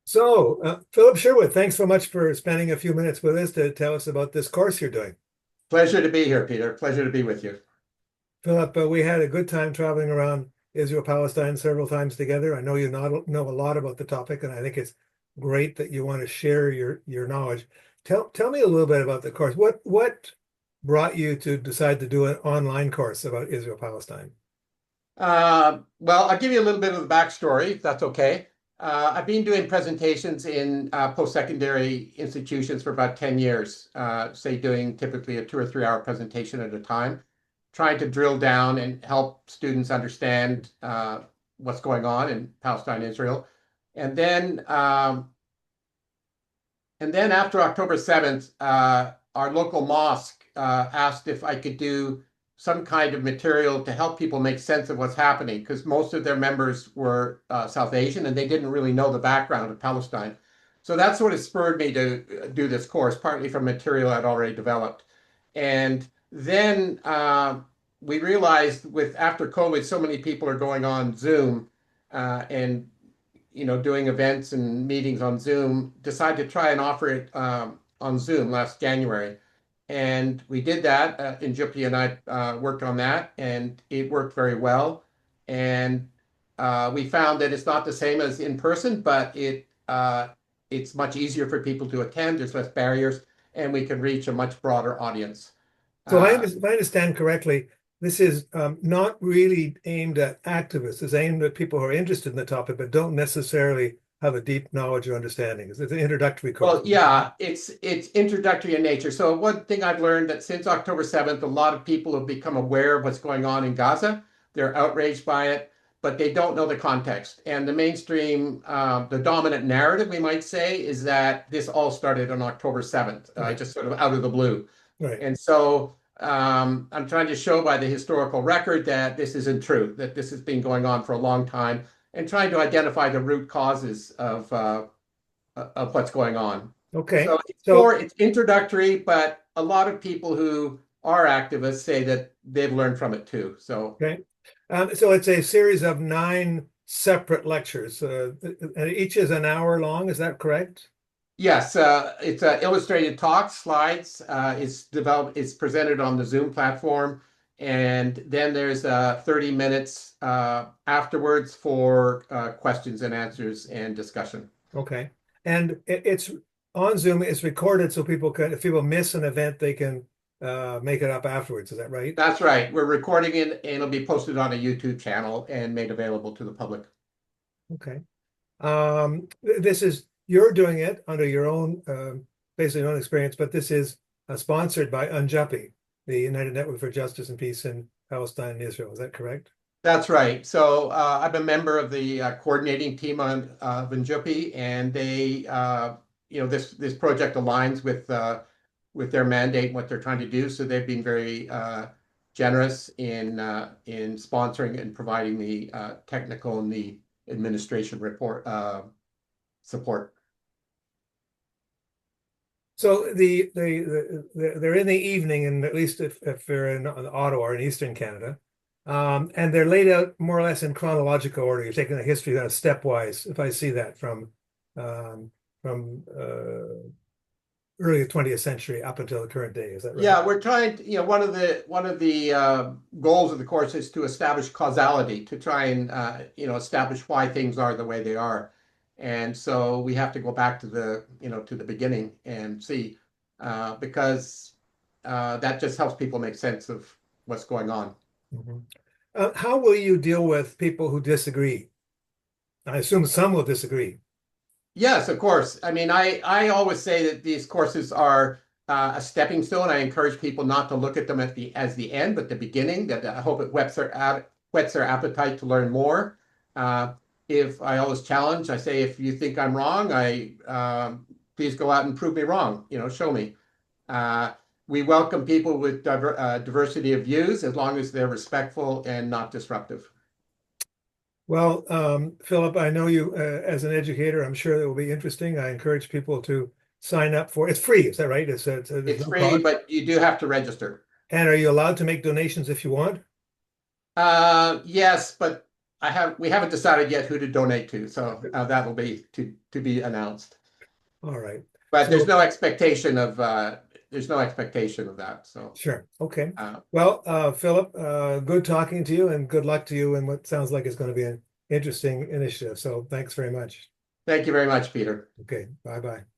Philip Sherwood, thanks so much for spending a few minutes with us to tell us about this course you're doing. Pleasure to be here, Peter. Pleasure to be with you. Philip, we had a good time traveling around Israel Palestine several times together. I know you know a lot about the topic, and I think it's great that you want to share your knowledge. Tell me a little bit about the course. What brought you to decide to do an online course about Israel Palestine? Well, I'll give you a little bit of the backstory, if that's okay. I've been doing presentations in post-secondary institutions for about 10 years, say doing typically a 2 or 3 hour presentation at a time, trying to drill down and help students understand what's going on in Palestine, Israel. And then, after October 7th, our local mosque asked if I could do some kind of material to help people make sense of what's happening, because most of their members were South Asian and they didn't really know the background of Palestine. So that sort of spurred me to do this course, partly from material I'd already developed. And then we realized after COVID, so many people are going on Zoom and doing events and meetings on Zoom, decided to try and offer it on Zoom last January. And we did that. Njupi and I worked on that, and it worked very well. And we found that it's not the same as in person, but it's much easier for people to attend. There's less barriers, and we can reach a much broader audience. So if I understand correctly, this is not really aimed at activists. It's aimed at people who are interested in the topic but don't necessarily have a deep knowledge or understanding. It's an introductory course. Well, yeah, it's introductory in nature. So one thing I've learned that since October 7th, a lot of people have become aware of what's going on in Gaza. They're outraged by it, but they don't know the context. And the mainstream, the dominant narrative, we might say, is that this all started on October 7th, just sort of out of the blue. Right. And so I'm trying to show by the historical record that this isn't true, that this has been going on for a long time, and trying to identify the root causes of what's going on. Okay. So it's introductory, but a lot of people who are activists say that they've learned from it too. So okay. So it's a series of 9 separate lectures, and each is an hour long. Is that correct? Yes, it's illustrated talks, slides. It's presented on the Zoom platform, and then there's 30 minutes afterwards for questions and answers and discussion. Okay, and it's on Zoom. It's recorded, so people can, if people miss an event, they can make it up afterwards. Is that right? That's right. We're recording it, and it'll be posted on a YouTube channel and made available to the public. Okay. You're doing it under your own, basically your own experience, but this is sponsored by Njupi, the United Network for Justice and Peace in Palestine and Israel. Is that correct? That's right. So I'm a member of the coordinating team of Njupi, and they, this project aligns with their mandate and what they're trying to do. So they've been very generous in sponsoring and providing the technical and the administration report support. So they're in the evening, and at least if they're in Ottawa or in Eastern Canada, and they're laid out more or less in chronological order. You're taking the history kind of stepwise. If I see that from early 20th century up until the current day, is that right? Yeah, we're trying to, one of the goals of the course is to establish causality, to try and establish why things are the way they are. And so we have to go back to the beginning and see, because that just helps people make sense of what's going on. Mm-hmm. How will you deal with people who disagree? I assume some will disagree. Yes, of course. I mean, I always say that these courses are a stepping stone. I encourage people not to look at them as the end, but the beginning. That I hope it whets their appetite to learn more. If I always challenge, I say, if you think I'm wrong, please go out and prove me wrong. Show me. We welcome people with diversity of views as long as they're respectful and not disruptive. Well, Philip, I know you as an educator. I'm sure it will be interesting. I encourage people to sign up for it. It's free, is that right? It's free, cost, but you do have to register. And are you allowed to make donations if you want? Yes, but we haven't decided yet who to donate to, so that'll be to be announced. All right. But So there's no expectation of that. So sure. Okay. uh, Well, Philip, good talking to you and good luck to you in what sounds like it's going to be an interesting initiative. So thanks very much. thank you very much, Peter. Okay. Bye bye.